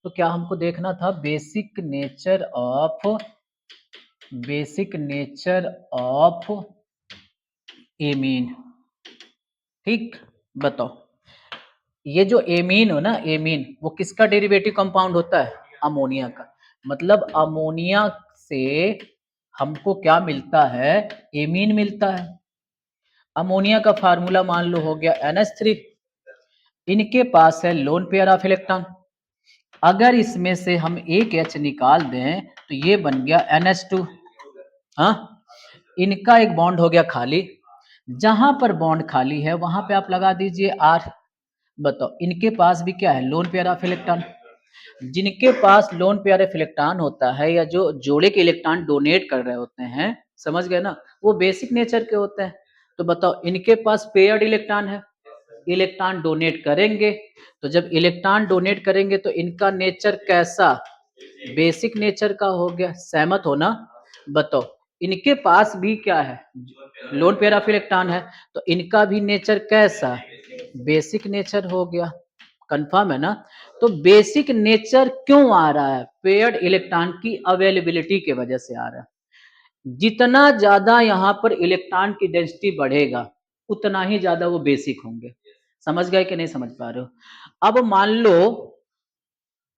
तो क्या हमको देखना था बेसिक नेचर ऑफ एमीन। ठीक, बताओ ये जो एमीन हो ना, एमीन वो किसका डेरिवेटिव कंपाउंड होता है? अमोनिया का। मतलब अमोनिया से हमको क्या मिलता है? एमीन मिलता है। अमोनिया का फार्मूला मान लो हो गया NH3। इनके पास है लोन पेयर ऑफ इलेक्ट्रॉन। अगर इसमें से हम एक H निकाल दें तो ये बन गया NH2। हाँ, इनका एक बॉन्ड हो गया खाली। जहां पर बॉन्ड खाली है वहां पे आप लगा दीजिए R। बताओ इनके पास भी क्या है? Lone pair of electron. जिनके पास लोन पेयर ऑफ इलेक्ट्रॉन होता है या जो जोड़े के इलेक्ट्रॉन डोनेट कर रहे होते हैं, समझ गए ना, वो बेसिक नेचर के होते हैं। तो बताओ इनके पास पेयर्ड इलेक्ट्रॉन है, इलेक्ट्रॉन डोनेट करेंगे। तो जब इलेक्ट्रॉन डोनेट करेंगे तो इनका नेचर कैसा? बेसिक नेचर का हो गया। सहमत हो ना? बताओ इनके पास भी क्या है? लोन पेयर ऑफ इलेक्ट्रॉन है, तो इनका भी नेचर कैसा? बेसिक नेचर हो गया। कंफर्म है ना? तो बेसिक नेचर क्यों आ रहा है? पेयर्ड इलेक्ट्रॉन की अवेलेबिलिटी के वजह से आ रहा है। जितना ज्यादा यहां पर इलेक्ट्रॉन की डेंसिटी बढ़ेगा उतना ही ज्यादा वो बेसिक होंगे। समझ गए कि नहीं समझ पा रहे हो? अब मान लो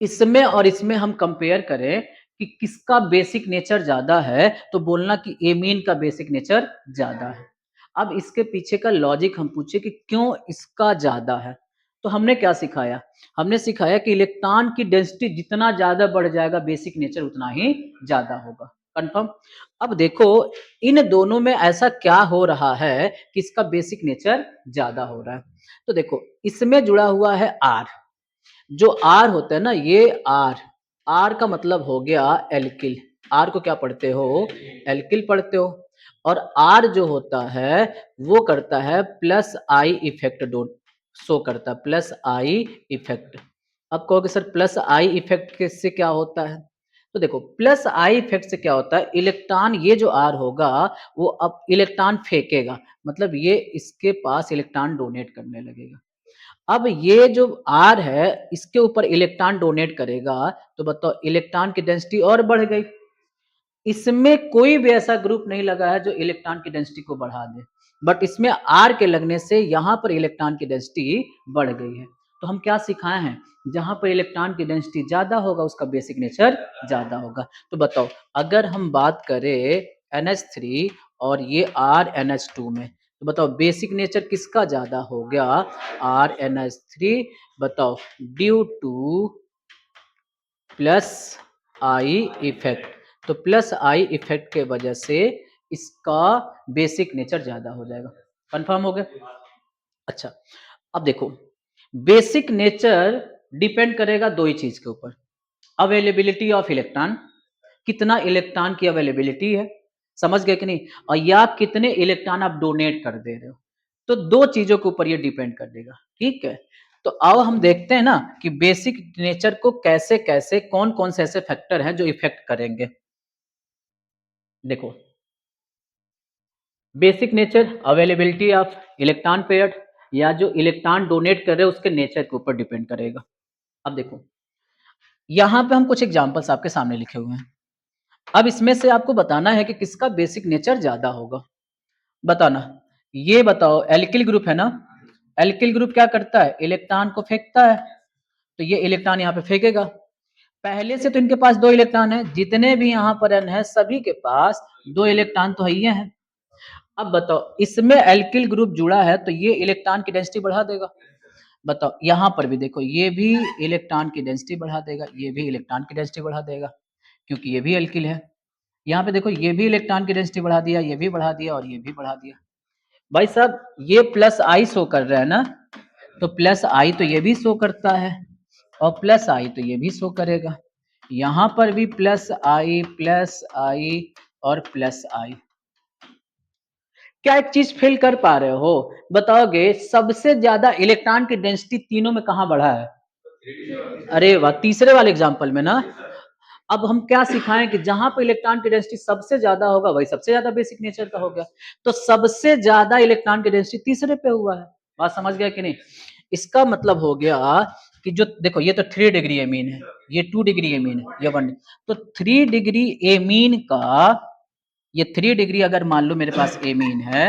इसमें और इसमें हम कंपेयर करें कि किसका बेसिक नेचर ज्यादा है, तो बोलना कि एमीन का बेसिक नेचर ज्यादा है। अब इसके पीछे का लॉजिक हम पूछे कि क्यों इसका ज्यादा है, तो हमने क्या सिखाया? हमने सिखाया कि इलेक्ट्रॉन की डेंसिटी जितना ज्यादा बढ़ जाएगा बेसिक नेचर उतना ही ज्यादा होगा। कंफर्म? अब देखो इन दोनों में ऐसा क्या हो रहा है कि इसका बेसिक नेचर ज्यादा हो रहा है। तो देखो इसमें जुड़ा हुआ है R। जो आर होता है ना, ये आर का मतलब हो गया एल्किल। आर को क्या पढ़ते हो? एल्किल पढ़ते हो। और आर जो होता है वो करता है plus I effect, don't show करता है प्लस आई इफेक्ट। अब कहोगे सर प्लस आई इफेक्ट से क्या होता है? तो देखो प्लस आई इफेक्ट से क्या होता है, इलेक्ट्रॉन ये जो आर होगा वो अब इलेक्ट्रॉन फेंकेगा, मतलब ये इसके पास इलेक्ट्रॉन डोनेट करने लगेगा। अब ये जो R है इसके ऊपर इलेक्ट्रॉन डोनेट करेगा, तो बताओ इलेक्ट्रॉन की डेंसिटी और बढ़ गई। इसमें कोई भी ऐसा ग्रुप नहीं लगा है जो इलेक्ट्रॉन की डेंसिटी को बढ़ा दे, बट इसमें R के लगने से यहां पर इलेक्ट्रॉन की डेंसिटी बढ़ गई है। तो हम क्या सिखाए हैं? जहां पर इलेक्ट्रॉन की डेंसिटी ज्यादा होगा उसका बेसिक नेचर ज्यादा होगा। तो बताओ अगर हम बात करें NH3 और ये RNH2 में, तो बताओ बेसिक नेचर किसका ज्यादा हो गया? RNH3। बताओ due two plus I effect. तो प्लस आई इफेक्ट के वजह से इसका बेसिक नेचर ज्यादा हो जाएगा। कंफर्म हो गया? अच्छा, अब देखो बेसिक नेचर डिपेंड करेगा दो ही चीज के ऊपर, अवेलेबिलिटी ऑफ इलेक्ट्रॉन, कितना इलेक्ट्रॉन की अवेलेबिलिटी है, समझ गए कि नहीं, और या कितने इलेक्ट्रॉन आप डोनेट कर दे रहे हो। तो दो चीजों के ऊपर ये डिपेंड कर देगा। ठीक है, तो आओ हम देखते हैं ना कि बेसिक नेचर को कैसे कैसे कौन कौन से ऐसे फैक्टर हैं जो इफेक्ट करेंगे। देखो basic nature availability of electron pair, या जो इलेक्ट्रॉन डोनेट कर रहे हैं उसके नेचर के ऊपर डिपेंड करेगा। अब देखो यहां पे हम कुछ एग्जांपल्स आपके सामने लिखे हुए हैं। अब इसमें से आपको बताना है कि किसका बेसिक नेचर ज्यादा होगा। बताना। ये बताओ एल्किल ग्रुप है ना, एल्किल ग्रुप क्या करता है? इलेक्ट्रॉन को फेंकता है, तो ये इलेक्ट्रॉन यहाँ पे फेंकेगा। पहले से तो इनके पास दो इलेक्ट्रॉन है, जितने भी यहाँ पर एन है सभी के पास दो इलेक्ट्रॉन तो है। अब बताओ इसमें एल्किल ग्रुप जुड़ा है तो ये इलेक्ट्रॉन की डेंसिटी बढ़ा देगा। बताओ यहाँ पर भी देखो ये भी इलेक्ट्रॉन की डेंसिटी बढ़ा देगा, ये भी इलेक्ट्रॉन की डेंसिटी बढ़ा देगा, क्योंकि ये भी एल्किल है। यहाँ पे देखो ये भी इलेक्ट्रॉन की डेंसिटी बढ़ा दिया, ये भी बढ़ा दिया और ये भी बढ़ा दिया। भाई साहब ये प्लस आई शो कर रहा है ना, तो प्लस आई तो ये भी शो करता है और प्लस आई तो ये भी शो करेगा। यहां पर भी प्लस आई और प्लस आई। क्या एक चीज फील कर पा रहे हो? बताओगे सबसे ज्यादा इलेक्ट्रॉन की डेंसिटी तीनों में कहां बढ़ा है? अरे वाह, तीसरे वाले एग्जांपल में ना। अब हम क्या सिखाएं कि जहां पर इलेक्ट्रॉन की डेंसिटी सबसे ज्यादा होगा वही सबसे ज्यादा बेसिक नेचर का हो गया। तो सबसे ज्यादा इलेक्ट्रॉन की डेंसिटी तीसरे पे हुआ है। बात समझ गया कि नहीं? इसका मतलब हो गया कि जो देखो ये तो 3 डिग्री एमीन है, ये 2 डिग्री एमीन है, ये 1, तो 3 डिग्री एमीन का, ये 3 डिग्री अगर मान लो मेरे पास एमीन है,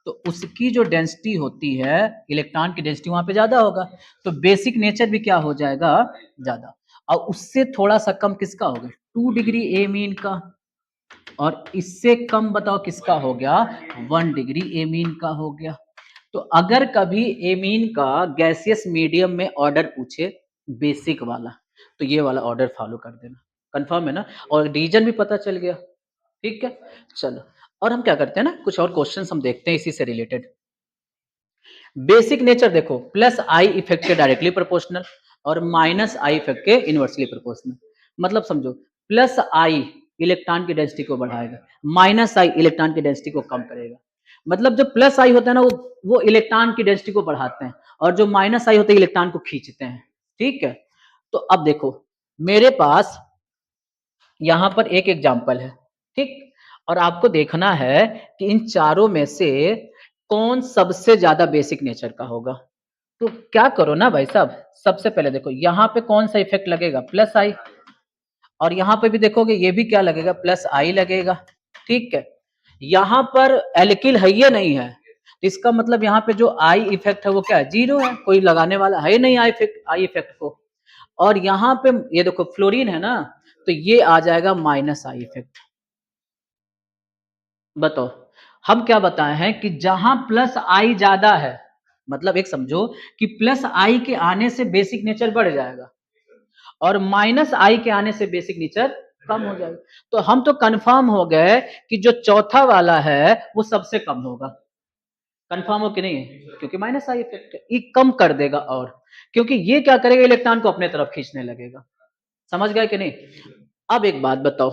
तो उसकी जो डेंसिटी होती है, इलेक्ट्रॉन की डेंसिटी वहां पे ज्यादा होगा, तो बेसिक नेचर भी क्या हो जाएगा, ज्यादा। और उससे थोड़ा सा कम किसका होगा, 2 डिग्री एमीन का, और इससे कम बताओ किसका हो गया, 1 डिग्री एमीन का हो गया। तो अगर कभी एमीन का गैसियस मीडियम में ऑर्डर पूछे बेसिक वाला, तो ये वाला ऑर्डर फॉलो कर देना, कंफर्म है ना, और रीजन भी पता चल गया, ठीक है। चलो, और हम क्या करते हैं ना, कुछ और क्वेश्चंस हम देखते हैं इसी से रिलेटेड। बेसिक नेचर देखो, प्लस आई इफेक्ट के डायरेक्टली प्रोपोर्शनल और माइनस आई इफेक्ट के इनवर्सली प्रोपोर्शनल। मतलब समझो, प्लस आई इलेक्ट्रॉन की डेंसिटी को बढ़ाएगा, माइनस आई इलेक्ट्रॉन की डेंसिटी को कम करेगा। मतलब जो प्लस आई होता है ना, वो इलेक्ट्रॉन की डेंसिटी को बढ़ाते हैं, और जो माइनस आई होते हैं इलेक्ट्रॉन को खींचते हैं, ठीक है। तो अब देखो, मेरे पास यहां पर एक एग्जाम्पल है, ठीक, और आपको देखना है कि इन चारों में से कौन सबसे ज्यादा बेसिक नेचर का होगा। तो क्या करो ना भाई साहब, सबसे पहले देखो यहाँ पे कौन सा इफेक्ट लगेगा, प्लस आई, और यहाँ पे भी देखोगे ये भी क्या लगेगा, प्लस आई लगेगा, ठीक है। यहाँ पर एल्किल है या नहीं है, तो इसका मतलब यहाँ पे जो आई इफेक्ट है वो क्या है, जीरो है, कोई लगाने वाला है नहीं आई इफेक्ट को। और यहाँ पे ये देखो फ्लोरीन है ना, तो ये आ जाएगा माइनस आई इफेक्ट। बताओ, हम क्या बताए हैं कि जहां प्लस आई ज्यादा है, मतलब एक समझो कि प्लस आई के आने से बेसिक नेचर बढ़ जाएगा, और माइनस आई के आने से बेसिक नेचर कम हो जाएगा। तो हम तो कंफर्म हो गए कि जो चौथा वाला है वो सबसे कम होगा। कंफर्म हो कि नहीं है, क्योंकि माइनस आई इफेक्ट है, ये कम कर देगा, और क्योंकि ये क्या करेगा, इलेक्ट्रॉन को अपने तरफ खींचने लगेगा। समझ गए कि नहीं। अब एक बात बताओ,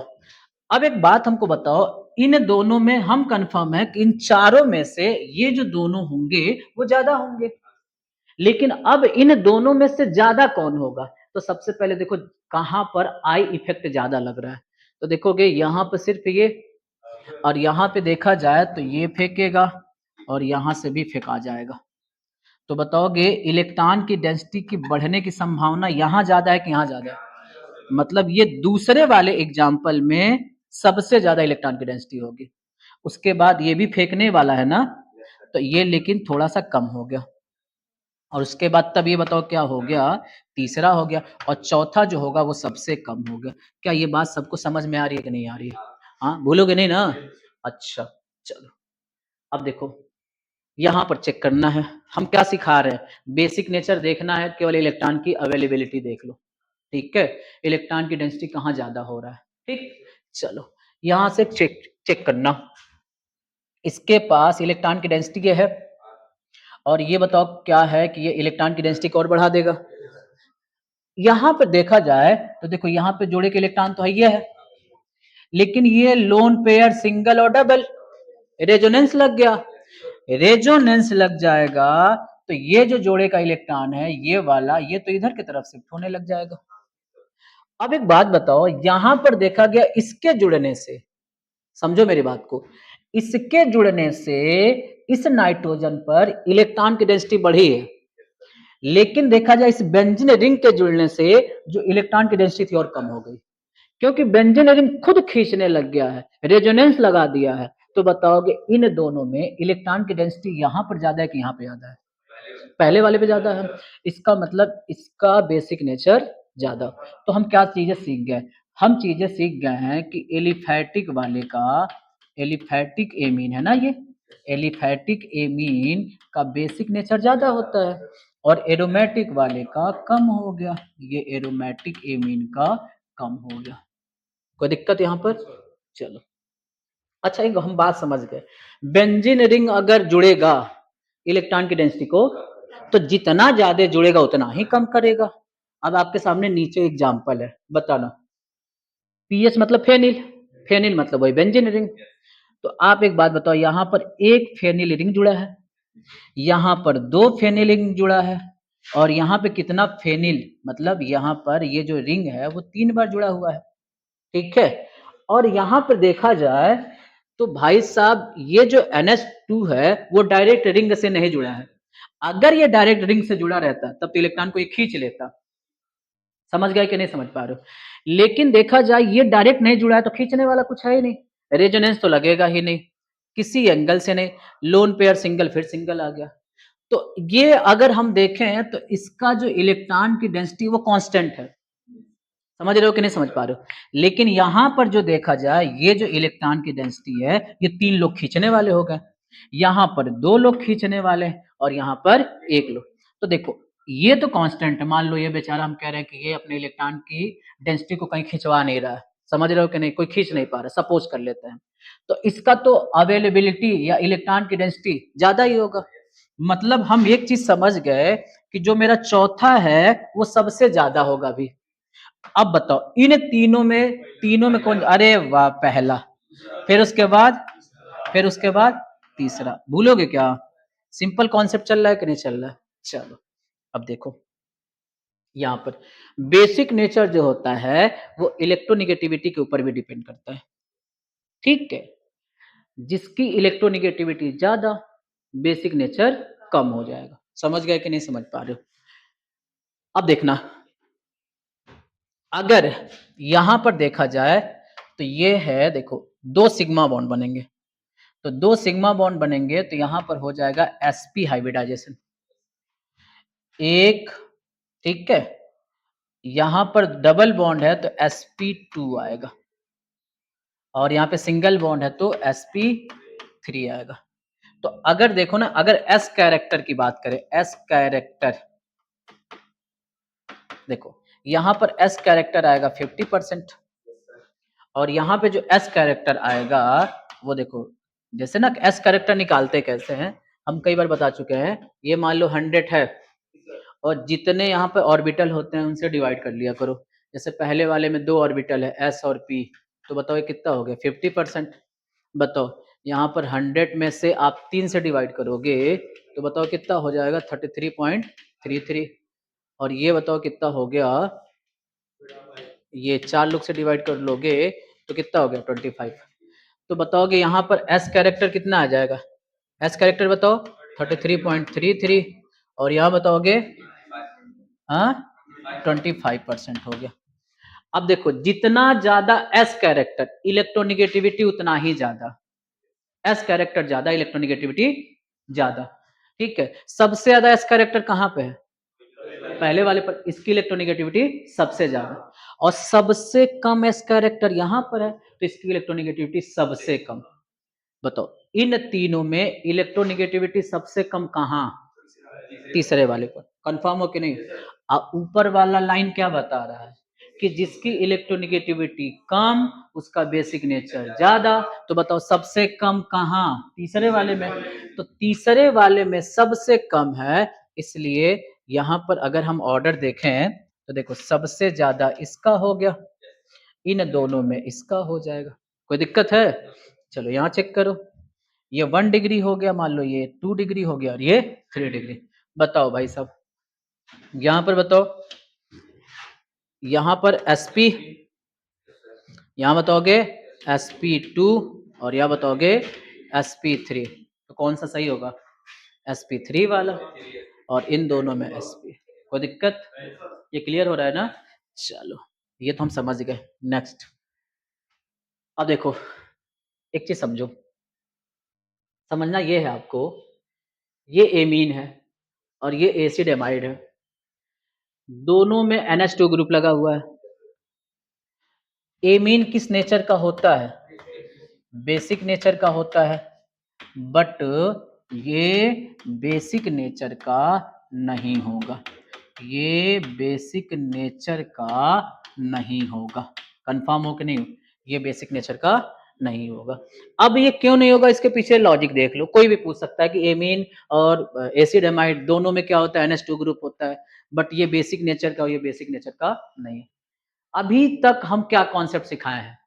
अब एक बात हमको बताओ, इन दोनों में हम कंफर्म है कि इन चारों में से ये जो दोनों होंगे वो ज्यादा होंगे, लेकिन अब इन दोनों में से ज्यादा कौन होगा। तो सबसे पहले देखो कहां पर आई इफेक्ट ज्यादा लग रहा है, तो देखोगे यहां पर सिर्फ ये, और यहां पे देखा जाए तो ये फेंकेगा, और यहां से भी फेंका जाएगा। तो बताओगे इलेक्ट्रॉन की डेंसिटी की बढ़ने की संभावना यहां ज्यादा है कि यहां ज्यादा है, मतलब ये दूसरे वाले एग्जाम्पल में सबसे ज्यादा इलेक्ट्रॉन की डेंसिटी होगी। उसके बाद ये भी फेंकने वाला है ना, तो ये लेकिन थोड़ा सा कम हो गया, और उसके बाद तब ये बताओ क्या हो गया, तीसरा हो गया, और चौथा जो होगा वो सबसे कम हो गया। क्या ये बात सबको समझ में आ रही है कि नहीं आ रही है, हाँ बोलोगे नहीं ना। अच्छा, चलो, अब देखो यहाँ पर चेक करना है, हम क्या सिखा रहे हैं, बेसिक नेचर देखना है, केवल इलेक्ट्रॉन की अवेलेबिलिटी देख लो, ठीक है, इलेक्ट्रॉन की डेंसिटी कहाँ ज्यादा हो रहा है, ठीक। चलो, यहां से चेक चेक करना, इसके पास इलेक्ट्रॉन की डेंसिटी ये है, और ये बताओ क्या है कि ये इलेक्ट्रॉन की डेंसिटी को और बढ़ा देगा। यहां पर देखा जाए तो देखो यहाँ पे जोड़े के इलेक्ट्रॉन तो है ये है, लेकिन ये लोन पेयर, सिंगल और डबल, रेजोनेंस लग गया, रेजोनेंस लग जाएगा, तो ये जो जोड़े का इलेक्ट्रॉन है ये वाला, ये तो इधर की तरफ शिफ्ट होने लग जाएगा। अब एक बात बताओ, यहां पर देखा गया इसके जुड़ने से, समझो मेरी बात को, इसके जुड़ने से इस नाइट्रोजन पर इलेक्ट्रॉन की डेंसिटी बढ़ी है, लेकिन देखा जाए इस बेंजीन रिंग के जुड़ने से जो इलेक्ट्रॉन की डेंसिटी थी और कम हो गई, क्योंकि बेंजीन रिंग खुद खींचने लग गया है, रेजोनेंस लगा दिया है। तो बताओगे इन दोनों में इलेक्ट्रॉन की डेंसिटी यहां पर ज्यादा है कि यहां पे ज्यादा है, पहले वाले पे ज्यादा है, इसका मतलब इसका बेसिक नेचर ज्यादा। तो हम क्या चीजें सीख गए, हम चीजें सीख गए हैं कि एलिफैटिक वाले का, एलिफैटिक एमीन है ना ये, एलिफैटिक एमीन का बेसिक नेचर ज्यादा होता है, और एरोमेटिक वाले का कम हो गया, ये एरोमेटिक एमीन का कम हो गया। कोई दिक्कत यहाँ पर, चलो। अच्छा, एक हम बात समझ गए, बेंजीन रिंग अगर जुड़ेगा इलेक्ट्रॉन की डेंसिटी को, तो जितना ज्यादा जुड़ेगा उतना ही कम करेगा। अब आपके सामने नीचे एग्जांपल है, बताना, पीएच मतलब फेनिल, फेनिल मतलब वही बेंजीन रिंग। तो आप एक बात बताओ, यहाँ पर एक फेनिल रिंग जुड़ा है, यहाँ पर दो फेनिल रिंग जुड़ा है, और यहाँ पे कितना फेनिल, मतलब यहाँ पर ये जो रिंग है वो 3 बार जुड़ा हुआ है, ठीक है। और यहाँ पर देखा जाए तो भाई साहब ये जो NH2 है वो डायरेक्ट रिंग से नहीं जुड़ा है, अगर ये डायरेक्ट रिंग से जुड़ा रहता तब तो इलेक्ट्रॉन को ये खींच लेता, समझ गए कि नहीं समझ पा रहे हो? लेकिन देखा जाए ये डायरेक्ट नहीं जुड़ा है तो खींचने वाला कुछ है ही नहीं, रेजोनेंस तो लगेगा ही नहीं, किसी एंगल से नहीं, लोन पेयर सिंगल फिर सिंगल आ गया। तो ये अगर हम देखें तो इसका जो इलेक्ट्रॉन की डेंसिटी वो कांस्टेंट है, समझ रहे हो कि नहीं समझ पा रहे हो? लेकिन यहां पर जो देखा जाए ये जो इलेक्ट्रॉन की डेंसिटी है ये 3 लोग खींचने वाले हो गए, यहां पर 2 लोग खींचने वाले और यहां पर 1 लोग। तो देखो ये तो कांस्टेंट है, मान लो ये बेचारा हम कह रहे हैं कि ये अपने इलेक्ट्रॉन की डेंसिटी को कहीं खिंचवा नहीं रहा है, समझ रहे हो कि नहीं, कोई खींच नहीं पा रहा, सपोज कर लेते हैं, तो इसका तो अवेलेबिलिटी या इलेक्ट्रॉन की डेंसिटी ज्यादा ही होगा। मतलब हम एक चीज समझ गए कि जो मेरा चौथा है वो सबसे ज्यादा होगा अभी। अब बताओ इन तीनों में कौन, अरे वाह पहला, फिर उसके बाद, फिर उसके बाद तीसरा, भूलोगे क्या? सिंपल कॉन्सेप्ट चल रहा है कि नहीं चल रहा है? चलो अब देखो यहां पर बेसिक नेचर जो होता है वो इलेक्ट्रोनिगेटिविटी के ऊपर भी डिपेंड करता है, ठीक है? जिसकी इलेक्ट्रोनिगेटिविटी ज्यादा, बेसिक नेचर कम हो जाएगा। समझ गए कि नहीं समझ पा रहे हो? अब देखना अगर यहां पर देखा जाए तो ये है, देखो 2 सिग्मा बॉन्ड बनेंगे, तो 2 सिग्मा बॉन्ड बनेंगे तो यहां पर हो जाएगा sp हाइब्रिडाइजेशन एक, ठीक है? यहां पर डबल बॉन्ड है तो sp2 आएगा और यहाँ पे सिंगल बॉन्ड है तो sp3 आएगा। तो अगर देखो ना, अगर s कैरेक्टर की बात करें, s कैरेक्टर, देखो यहां पर s कैरेक्टर आएगा 50% और यहाँ पे जो s कैरेक्टर आएगा वो देखो, जैसे ना s कैरेक्टर निकालते कैसे हैं, हम कई बार बता चुके हैं। ये मान लो 100 है और जितने यहाँ पे ऑर्बिटल होते हैं उनसे डिवाइड कर लिया करो। जैसे पहले वाले में 2 ऑर्बिटल है s और p, तो बताओ ये कितना हो गया 50%। बताओ यहाँ पर 100 में से आप 3 से डिवाइड करोगे तो बताओ कितना हो जाएगा 33.33। और ये बताओ कितना हो गया, ये 4 लोग से डिवाइड कर लोगे तो कितना हो गया 25। तो बताओगे यहाँ पर एस कैरेक्टर कितना आ जाएगा, एस कैरेक्टर बताओ 33.33 और यहाँ बताओगे हाँ 25% हो गया। अब देखो जितना ज्यादा एस कैरेक्टर इलेक्ट्रोनिगेटिविटी उतना ही ज्यादा, एस कैरेक्टर ज्यादा इलेक्ट्रोनिगेटिविटी ज्यादा, ठीक है? सबसे ज्यादा एस कैरेक्टर कहाँ पे है, पहले वाले पर, इसकी इलेक्ट्रोनिगेटिविटी सबसे ज्यादा, और सबसे कम एस कैरेक्टर यहां पर है तो इसकी इलेक्ट्रोनिगेटिविटी सबसे कम। बताओ इन तीनों में इलेक्ट्रोनिगेटिविटी सबसे कम कहां, तीसरे वाले पर। कंफर्म हो कि नहीं? ऊपर वाला लाइन क्या बता रहा है कि जिसकी इलेक्ट्रोनिगेटिविटी कम उसका बेसिक नेचर ज्यादा। तो बताओ सबसे कम कहां, तीसरे वाले में, तो तीसरे वाले में सबसे कम है, इसलिए यहां पर अगर हम ऑर्डर देखें तो देखो सबसे ज्यादा इसका हो गया, इन दोनों में इसका हो जाएगा। कोई दिक्कत है? चलो यहां चेक करो, ये 1 डिग्री हो गया, मान लो ये 2 डिग्री हो गया और ये 3 डिग्री। बताओ भाई साहब यहां पर बताओ, यहां पर sp, यहां बताओगे sp2 और यहां बताओगे sp3, तो कौन सा सही होगा, sp3 वाला, और इन दोनों में sp। कोई दिक्कत? ये क्लियर हो रहा है ना? चलो ये तो हम समझ गए। नेक्स्ट अब देखो एक चीज समझो, समझना ये है आपको, ये एमीन है और ये एसिड एमाइड है, दोनों में NH2 ग्रुप लगा हुआ है। एमीन किस नेचर का होता है, बेसिक नेचर का होता है, बट ये बेसिक नेचर का नहीं होगा, ये बेसिक नेचर का नहीं होगा। कंफर्म हो कि नहीं? ये बेसिक नेचर का नहीं होगा। अब ये क्यों नहीं होगा, इसके पीछे लॉजिक देख लो, कोई भी पूछ सकता है कि एमीन और एसिड एमाइड दोनों में क्या होता है, NH2 ग्रुप होता है, बट ये बेसिक नेचर का और ये बेसिक नेचर का नहीं है। अभी तक हम क्या कॉन्सेप्ट सिखाए हैं,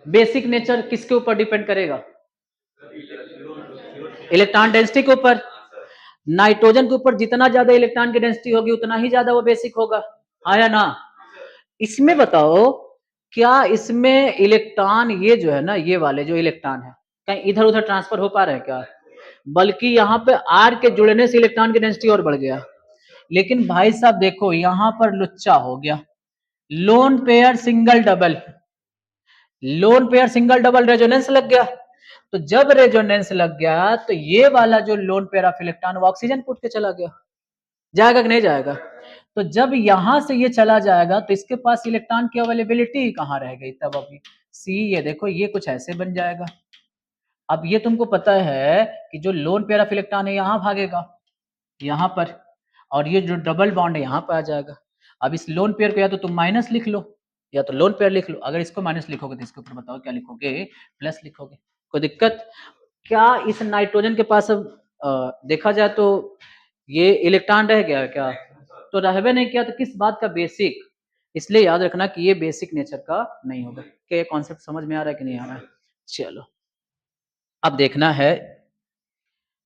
बेसिक नेचर किसके ऊपर डिपेंड करेगा, इलेक्ट्रॉन डेंसिटी के ऊपर। नाइट्रोजन के ऊपर जितना ज्यादा इलेक्ट्रॉन की डेंसिटी होगी उतना ही ज्यादा वो बेसिक होगा, हाँ या ना? इसमें बताओ क्या इसमें इलेक्ट्रॉन, ये जो है ना, ये वाले जो इलेक्ट्रॉन है कहीं इधर उधर ट्रांसफर हो पा रहे हैं क्या, बल्कि यहाँ पे आर के जुड़ने से इलेक्ट्रॉन की डेंसिटी और बढ़ गया। लेकिन भाई साहब देखो यहां पर लुच्चा हो गया, lone pair single double, lone pair single double resonance लग गया। तो जब रेजोनेंस लग गया तो ये वाला जो लोन पेयर ऑफ इलेक्ट्रॉन वो ऑक्सीजन को उठ के चला गया, जाएगा कि नहीं जाएगा? तो जब यहां से ये चला जाएगा तो इसके पास इलेक्ट्रॉन की अवेलेबिलिटी कहां रह गई तब? अभी सी, ये देखो ये कुछ ऐसे बन जाएगा। अब ये तुमको पता है कि जो लोन पेयर ऑफ इलेक्ट्रॉन है यहाँ भागेगा यहाँ पर, और ये जो डबल बॉन्ड है यहाँ पर आ जाएगा। अब इस लोन पेयर को या तो तुम माइनस लिख लो या तो लोन पेयर लिख लो। अगर इसको माइनस लिखोगे तो इसके ऊपर बताओ क्या लिखोगे? प्लस लिखोगे। कोई दिक्कत? क्या इस नाइट्रोजन के पास अब देखा जाए तो ये इलेक्ट्रॉन रह गया क्या? तो रहबे नहीं किया, तो किस बात का? बेसिक। इसलिए याद रखना कि ये बेसिक नेचर का नहीं होगा। क्या ये कॉन्सेप्ट समझ में आ रहा है कि नहीं आ रहा है? चलो अब देखना है,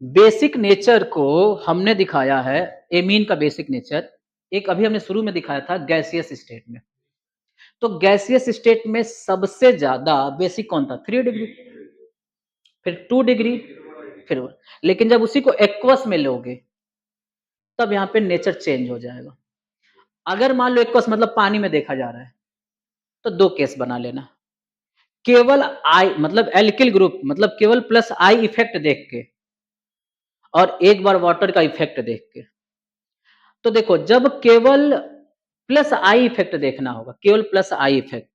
बेसिक नेचर को हमने दिखाया है, एमीन का बेसिक नेचर एक अभी हमने शुरू में दिखाया था गैसियस स्टेट में। तो गैसियस स्टेट में सबसे ज्यादा बेसिक कौन था? 3 डिग्री, फिर 2 डिग्री, फिर 1। लेकिन जब उसी को एक्वस में लोगे तब यहाँ पे नेचर चेंज हो जाएगा। अगर मान लो एक्वस मतलब पानी में देखा जा रहा है तो 2 केस बना लेना, केवल आई मतलब एल्किल ग्रुप मतलब केवल प्लस आई इफेक्ट देख के, और एक बार वाटर का इफेक्ट देख के। तो देखो जब केवल प्लस आई इफेक्ट देखना होगा, केवल प्लस आई इफेक्ट,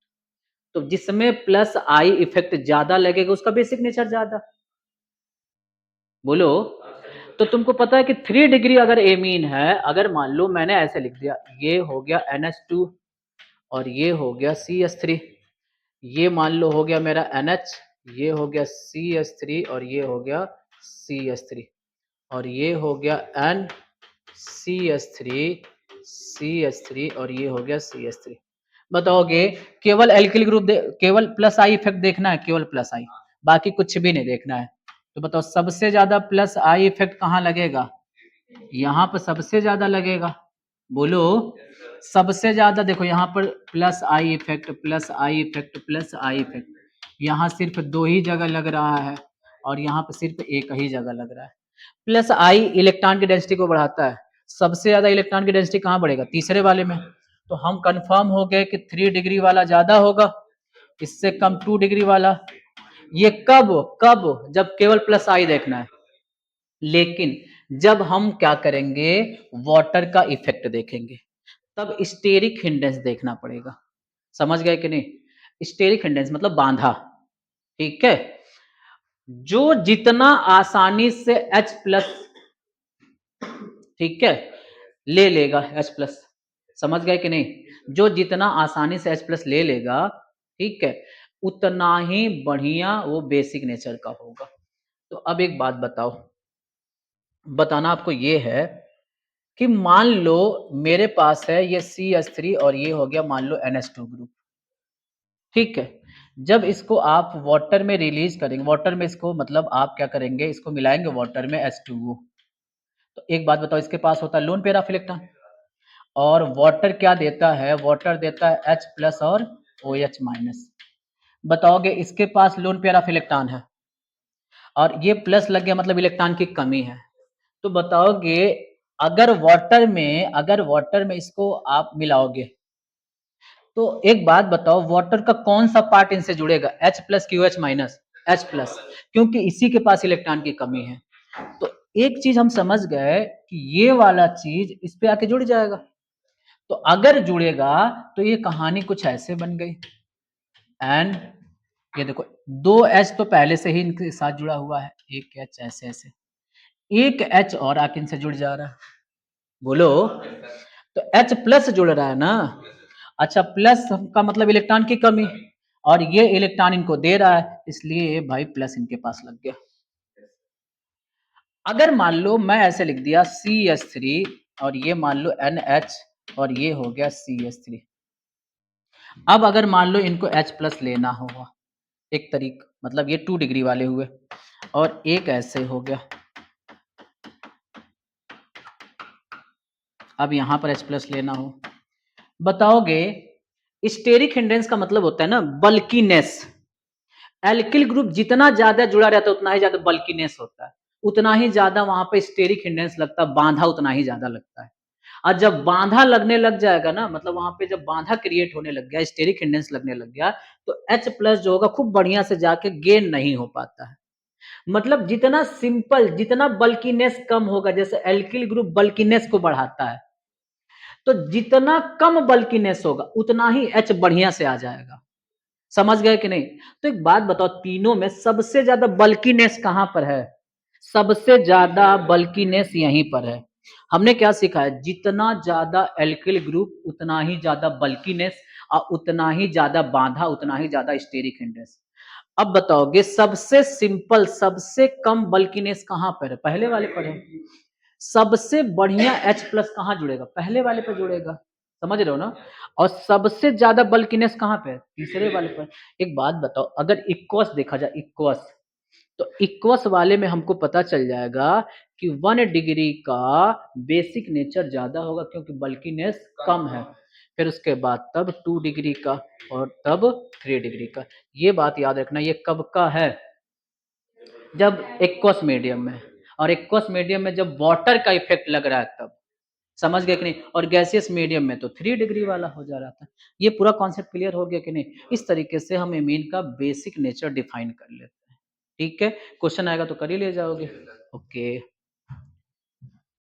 तो जिसमें प्लस आई इफेक्ट ज्यादा लगेगा उसका बेसिक नेचर ज्यादा। बोलो। तो तुमको पता है कि 3 डिग्री अगर एमीन है, अगर मान लो मैंने ऐसे लिख दिया, ये हो गया NH2 और ये हो गया CH3, ये मान लो हो गया मेरा NH, ये हो गया CH3 और ये हो गया CH3, और ये हो गया NCH3 CH3 और ये हो गया CH3। बताओगे केवल एल्किल ग्रुप केवल प्लस आई इफेक्ट देखना है, केवल प्लस आई, बाकी कुछ भी नहीं देखना है। तो बताओ सबसे ज्यादा प्लस आई इफेक्ट कहाँ लगेगा? यहाँ पर सबसे ज्यादा लगेगा। बोलो। सबसे ज्यादा देखो यहाँ पर plus I effect, plus I effect, plus I effect, यहाँ सिर्फ 2 ही जगह लग रहा है और यहाँ पर सिर्फ एक ही जगह लग रहा है। प्लस आई इलेक्ट्रॉन की डेंसिटी को बढ़ाता है, सबसे ज्यादा इलेक्ट्रॉन की डेंसिटी कहाँ बढ़ेगा? तीसरे वाले में। तो हम कंफर्म हो गए कि 3 डिग्री वाला ज्यादा होगा, इससे कम 2 डिग्री वाला। ये कब कब? जब केवल प्लस आई देखना है। लेकिन जब हम क्या करेंगे, वाटर का इफेक्ट देखेंगे, तब स्टेरिक हिंडेंस देखना पड़ेगा। समझ गए कि नहीं? स्टेरिक हिंडेंस मतलब बांधा, ठीक है, जो जितना आसानी से H प्लस, ठीक है, ले लेगा H प्लस। समझ गए कि नहीं? जो जितना आसानी से H प्लस ले लेगा, ठीक है, उतना ही बढ़िया वो बेसिक नेचर का होगा। तो अब एक बात बताओ, बताना आपको ये है कि मान लो मेरे पास है ये CH3 और ये हो गया मान लो NH2 ग्रुप, ठीक है। जब इसको आप वाटर में रिलीज करेंगे, वाटर में इसको मतलब आप क्या करेंगे, इसको मिलाएंगे वाटर में H2O, तो एक बात बताओ, इसके पास होता है लोन पेयर ऑफ इलेक्ट्रॉन, और वाटर क्या देता है? वाटर देता है H प्लस और OH माइनस। बताओगे इसके पास लोन पेयर ऑफ इलेक्ट्रॉन है और ये प्लस लग गया मतलब इलेक्ट्रॉन की कमी है। तो बताओगे अगर वाटर में इसको आप मिलाओगे तो एक बात बताओ, वाटर का कौन सा पार्ट इनसे जुड़ेगा? H प्लस की OH माइनस? H प्लस, क्योंकि इसी के पास इलेक्ट्रॉन की कमी है। तो एक चीज हम समझ गए कि ये वाला चीज इस पे आके जुड़ जाएगा। तो अगर जुड़ेगा तो ये कहानी कुछ ऐसे बन गई। एंड ये देखो 2H तो पहले से ही इनके साथ जुड़ा हुआ है, एक H ऐसे ऐसे, एक H और आके इनसे जुड़ जा रहा है। बोलो। तो H प्लस जुड़ रहा है ना? अच्छा, प्लस का मतलब इलेक्ट्रॉन की कमी, और ये इलेक्ट्रॉन इनको दे रहा है, इसलिए भाई प्लस इनके पास लग गया। अगर मान लो मैं ऐसे लिख दिया CH3 और ये मान लो NH और ये हो गया CH3। अब अगर मान लो इनको H प्लस लेना होगा, एक तरीका मतलब ये 2 डिग्री वाले हुए, और एक ऐसे हो गया। अब यहां पर H प्लस लेना हो, बताओगे स्टेरिक हिंडेंस का मतलब होता है ना बल्कीनेस। एल्किल ग्रुप जितना ज्यादा जुड़ा रहता है उतना ही ज्यादा बल्कीनेस होता है, उतना ही ज्यादा वहां पे स्टेरिक हिंडेंस लगता है, बांधा उतना ही ज्यादा लगता है। और जब बांधा लगने लग जाएगा ना, मतलब वहां पे जब बांधा क्रिएट होने लग गया, स्टेरिक हिंडेंस लगने लग गया, तो H प्लस जो होगा खूब बढ़िया से जाके गेन नहीं हो पाता है। मतलब जितना सिंपल, जितना बल्कीनेस कम होगा, जैसे एल्किल ग्रुप बल्कीनेस को बढ़ाता है, तो जितना कम बल्कीनेस होगा उतना ही H बढ़िया से आ जाएगा। समझ गए कि नहीं? तो एक बात बताओ, तीनों में सबसे ज्यादा बल्कीनेस कहां पर है? सबसे ज्यादा बल्कीनेस यहीं पर है। हमने क्या सीखा है? जितना ज्यादा एल्किल ग्रुप उतना ही ज्यादा बल्कीनेस, और उतना ही ज्यादा बांधा, उतना ही ज्यादा स्टेरिक हिंडेंस। अब बताओगे सबसे सिंपल, सबसे कम बल्कीनेस कहां पर है? पहले वाले पर है। सबसे बढ़िया H प्लस कहां जुड़ेगा? पहले वाले पर जुड़ेगा। समझ रहे हो ना? और सबसे ज्यादा बल्कीनेस कहां पे है? तीसरे वाले पर। एक बात बताओ, अगर इक्वस देखा जाए, इक्वस, तो इक्वस वाले में हमको पता चल जाएगा कि 1 डिग्री का बेसिक नेचर ज्यादा होगा, क्योंकि बल्कीनेस कम है। फिर उसके बाद तब 2 डिग्री का, और तब 3 डिग्री का। ये बात याद रखना, ये कब का है? जब एक्वस मीडियम में, और एक्वस मीडियम में जब वाटर का इफेक्ट लग रहा है तब। समझ गए कि नहीं? और गैसियस मीडियम में तो 3 डिग्री वाला हो जा रहा था। ये पूरा कॉन्सेप्ट क्लियर हो गया कि नहीं? इस तरीके से हम एमीन का बेसिक नेचर डिफाइन कर लेते हैं। ठीक है, क्वेश्चन आएगा तो कर ही ले जाओगे। ओके।